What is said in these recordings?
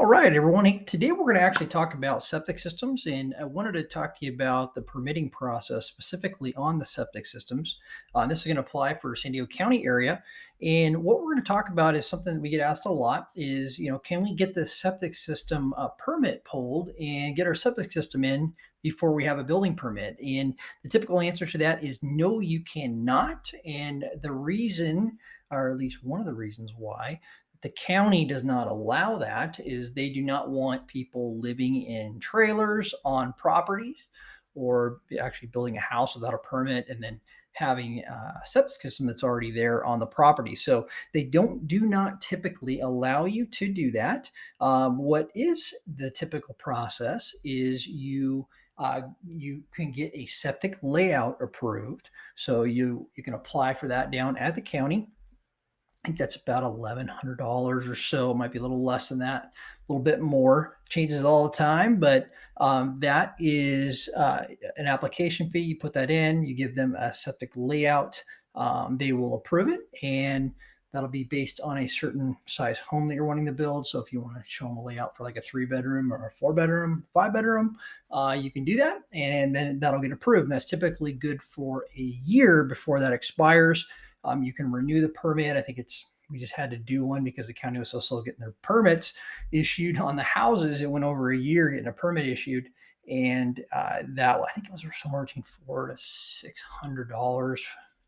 right, everyone. Hey, today we're going to actually talk about septic systems, and I wanted to talk to you about the permitting process specifically on the septic systems. This is going to apply for San Diego County area, and what we're going to talk about is something that we get asked a lot: is can we get the septic system permit pulled and get our septic system in before we have a building permit? And the typical answer to that is no, you cannot. And the reason, or at least one of the reasons why the county does not allow that is they do not want people living in trailers on properties or actually building a house without a permit and then having a septic system that's already there on the property. So they do not typically allow you to do that. What is the typical process is you can get a septic layout approved. So you can apply for that down at the county. I think that's about $1,100 or so. It might be a little less than that, a little bit more. Changes all the time, but that is an application fee. You put that in, you give them a septic layout. They will approve it, and that'll be based on a certain size home that you're wanting to build. So if you want to show them a layout for like a 3-bedroom or a 4-bedroom, 5-bedroom, you can do that, and then that'll get approved. And that's typically good for a year before that expires. You can renew the permit. I think we just had to do one because the county was so slow getting their permits issued on the houses. It went over a year getting a permit issued, and that I think it was somewhere between $400 to $600,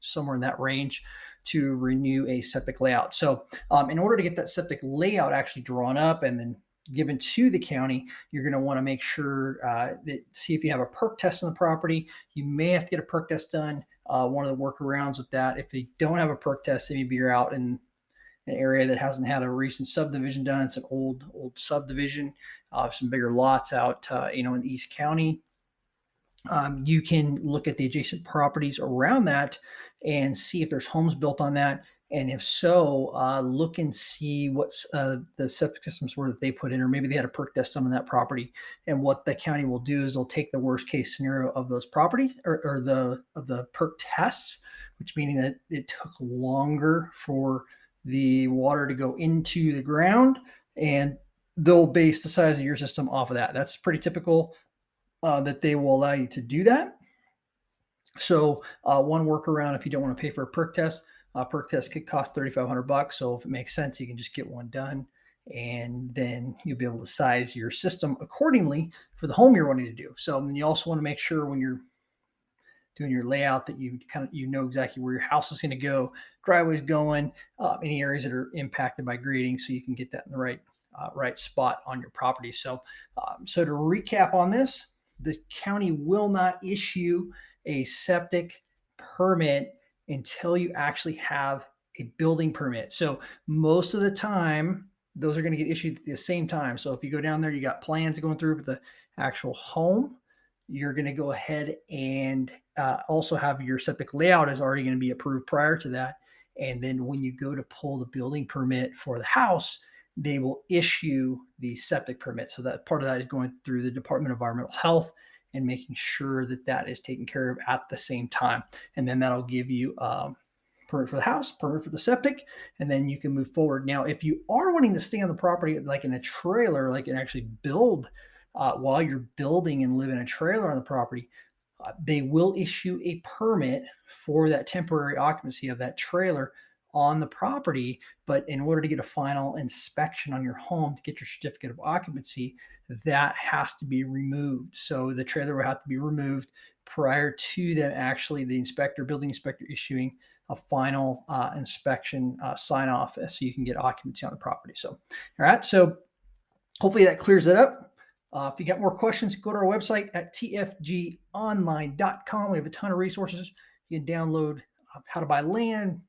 somewhere in that range, to renew a septic layout. So in order to get that septic layout actually drawn up and then given to the county, you're going to want to make sure see if you have a perk test on the property. You may have to get a perk test done. One of the workarounds with that, if you don't have a perk test, maybe you're out in an area that hasn't had a recent subdivision done. It's an old subdivision, some bigger lots out, in East County. You can look at the adjacent properties around that and see if there's homes built on that. And if so, look and see what's the septic systems were that they put in, or maybe they had a perk test on that property. And what the county will do is they'll take the worst case scenario of those properties or the perk tests, which meaning that it took longer for the water to go into the ground, and they'll base the size of your system off of that. That's pretty typical that they will allow you to do that. So one workaround, if you don't want to pay for a perk test could cost $3,500. So if it makes sense, you can just get one done, and then you'll be able to size your system accordingly for the home you're wanting to do. So then you also want to make sure when you're doing your layout that you know exactly where your house is going to go, driveway's going, any areas that are impacted by grading, so you can get that in the right spot on your property. So to recap on this, the county will not issue a septic permit until you actually have a building permit. So most of the time, those are going to get issued at the same time. So if you go down there, you got plans going through with the actual home, you're going to go ahead and also have your septic layout is already going to be approved prior to that. And then when you go to pull the building permit for the house, they will issue the septic permit. So that part of that is going through the Department of Environmental Health and making sure that that is taken care of at the same time. And then that'll give you permit for the house, permit for the septic, and then you can move forward. Now, if you are wanting to stay on the property, like in a trailer, like and actually build while you're building and live in a trailer on the property, they will issue a permit for that temporary occupancy of that trailer on the property. But in order to get a final inspection on your home to get your certificate of occupancy, that has to be removed. So the trailer will have to be removed prior to them actually the building inspector issuing a final inspection sign off so you can get occupancy on the property. So, all right. So hopefully that clears it up. If you got more questions, go to our website at tfgonline.com. We have a ton of resources. You can download how to buy land,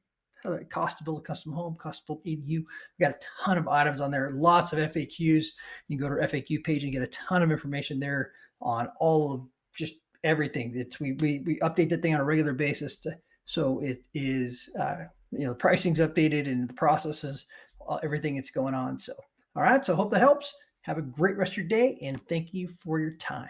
how to cost to build a custom home, cost to build ADU. We got a ton of items on there, lots of FAQs. You can go to our FAQ page and get a ton of information there on all of just everything. We update that thing on a regular basis, so it is the pricing's updated and the processes, everything that's going on. So all right, so hope that helps. Have a great rest of your day, and thank you for your time.